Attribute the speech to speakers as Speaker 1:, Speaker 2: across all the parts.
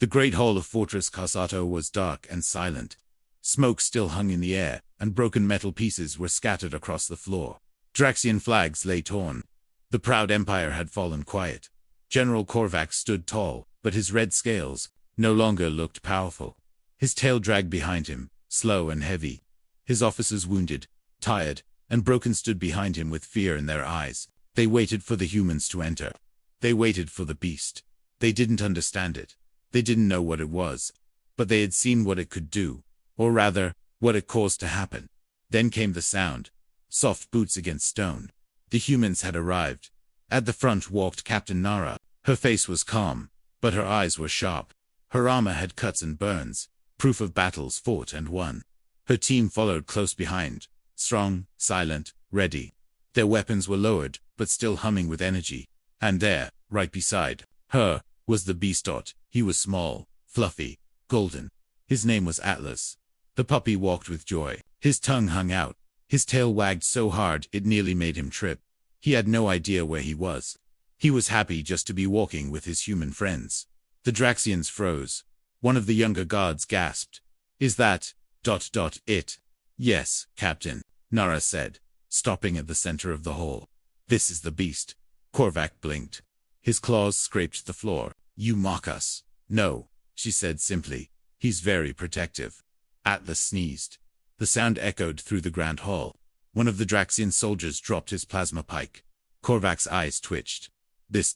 Speaker 1: The great hall of Fortress Karsato was dark and silent. Smoke still hung in the air, and broken metal pieces were scattered across the floor. Draxian flags lay torn. The proud empire had fallen quiet. General Korvac stood tall, but his red scales no longer looked powerful. His tail dragged behind him, slow and heavy. His officers, wounded, tired, and broken, stood behind him with fear in their eyes. They waited for the humans to enter. They waited for the beast. They didn't understand it. They didn't know what it was. But they had seen what it could do, or rather, what it caused to happen. Then came the sound. Soft boots against stone. The humans had arrived. At the front walked Captain Nara. Her face was calm, but her eyes were sharp. Her armor had cuts and burns, proof of battles fought and won. Her team followed close behind, strong, silent, ready. Their weapons were lowered, but still humming with energy. And there, right beside her, was the beast. He was small, fluffy, golden. His name was Atlas. The puppy walked with joy. His tongue hung out. His tail wagged so hard it nearly made him trip. He had no idea where he was. He was happy just to be walking with his human friends. The Draxians froze. One of the younger guards gasped. "Is that it?" "Yes, Captain," Nara said, stopping at the center of the hall. "This is the beast." Korvac blinked. His claws scraped the floor. "You mock us." "No," she said simply. "He's very protective." Atlas sneezed. The sound echoed through the grand hall. One of the Draxian soldiers dropped his plasma pike. Korvac's eyes twitched. "This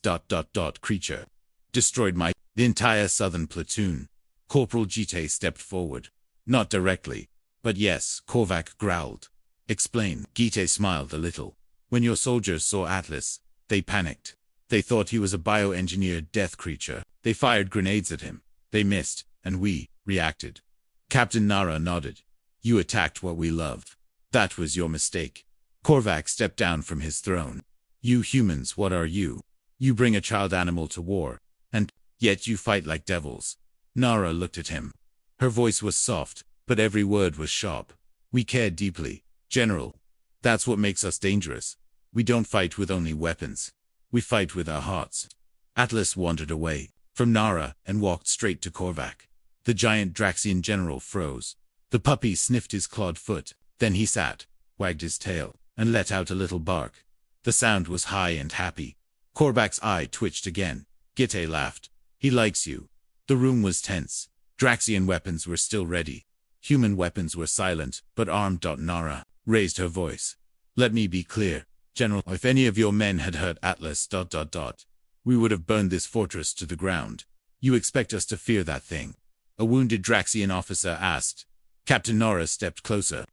Speaker 1: creature destroyed the entire southern platoon." Corporal Gite stepped forward. "Not directly, but yes," Korvac growled. "Explain." Gite smiled a little. "When your soldiers saw Atlas, they panicked. They thought he was a bioengineered death creature. They fired grenades at him. They missed, and we reacted." Captain Nara nodded. "You attacked what we love. That was your mistake." Korvac stepped down from his throne. "You humans, what are you? You bring a child animal to war, and yet you fight like devils." Nara looked at him. Her voice was soft, but every word was sharp. "We care deeply, General. That's what makes us dangerous. We don't fight with only weapons. We fight with our hearts." Atlas wandered away from Nara and walked straight to Korvac. The giant Draxian general froze. The puppy sniffed his clawed foot. Then he sat, wagged his tail, and let out a little bark. The sound was high and happy. Korvac's eye twitched again. Gite laughed. "He likes you." The room was tense. Draxian weapons were still ready. Human weapons were silent, but armed. Nara raised her voice. "Let me be clear, General. If any of your men had hurt Atlas, we would have burned this fortress to the ground. You expect us to fear that thing?" A wounded Draxian officer asked. Captain Nara stepped closer.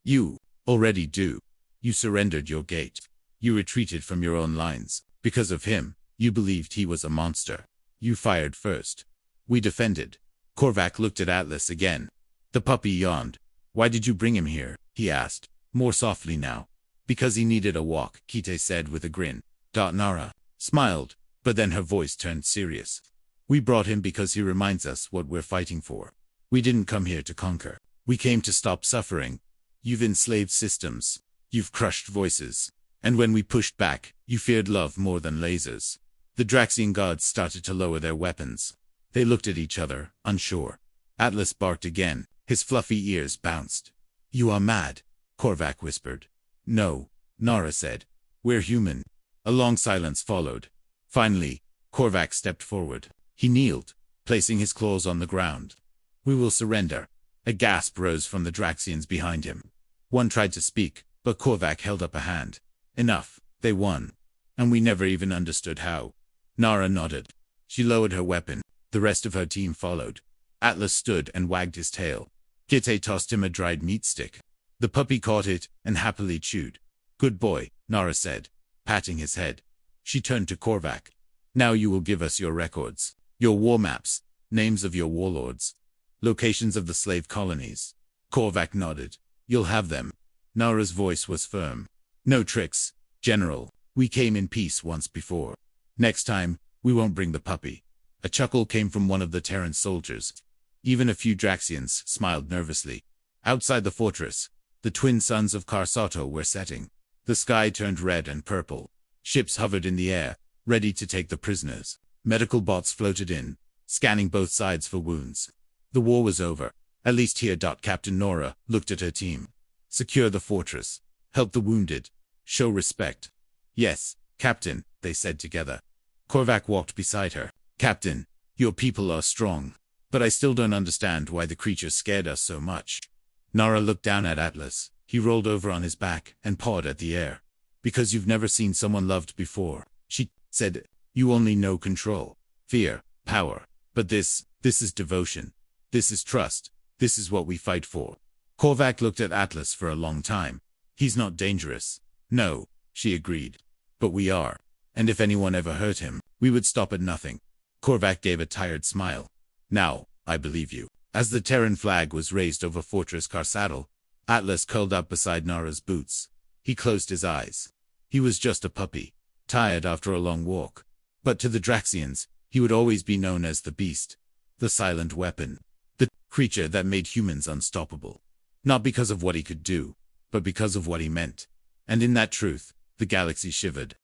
Speaker 1: "You already do. You surrendered your gate. You retreated from your own lines. Because of him, you believed he was a monster. You fired first. We defended." Korvac looked at Atlas again. The puppy yawned. "Why did you bring him here?" he asked, more softly now. "Because he needed a walk," Gite said with a grin. Nara smiled, but then her voice turned serious. "We brought him because he reminds us what we're fighting for. We didn't come here to conquer. We came to stop suffering. You've enslaved systems. You've crushed voices. And when we pushed back, you feared love more than lasers." The Draxian guards started to lower their weapons. They looked at each other, unsure. Atlas barked again. His fluffy ears bounced. "You are mad," Korvac whispered. "No," Nara said. "We're human." A long silence followed. Finally, Korvac stepped forward. He kneeled, placing his claws on the ground. "We will surrender." A gasp rose from the Draxians behind him. One tried to speak, but Korvac held up a hand. "Enough. They won. And we never even understood how." Nara nodded. She lowered her weapon. The rest of her team followed. Atlas stood and wagged his tail. Gite tossed him a dried meat stick. The puppy caught it and happily chewed. "Good boy," Nara said, patting his head. She turned to Korvac. "Now you will give us your records, your war maps, names of your warlords, locations of the slave colonies." Korvac nodded. "You'll have them." Nara's voice was firm. "No tricks, General. We came in peace once before. Next time, we won't bring the puppy." A chuckle came from one of the Terran soldiers. Even a few Draxians smiled nervously. Outside the fortress, the twin suns of Karsato were setting. The sky turned red and purple. Ships hovered in the air, ready to take the prisoners. Medical bots floated in, scanning both sides for wounds. The war was over. At least here. Captain Nora looked at her team. Secure the fortress. Help the wounded. Show respect. Yes, Captain, they said together. Korvac walked beside her. Captain, your people are strong, but I still don't understand why the creatures scared us so much. Nara looked down at Atlas. He rolled over on his back and pawed at the air. Because you've never seen someone loved before, she said. You only know control, fear, power. But this is devotion. This is trust. This is what we fight for. Korvac looked at Atlas for a long time. He's not dangerous. No, she agreed. But we are. And if anyone ever hurt him, we would stop at nothing. Korvac gave a tired smile. Now, I believe you. As the Terran flag was raised over Fortress Karsaddle, Atlas curled up beside Nara's boots. He closed his eyes. He was just a puppy, tired after a long walk. But to the Draxians, he would always be known as the Beast, the silent weapon, the creature that made humans unstoppable. Not because of what he could do, but because of what he meant. And in that truth, the galaxy shivered.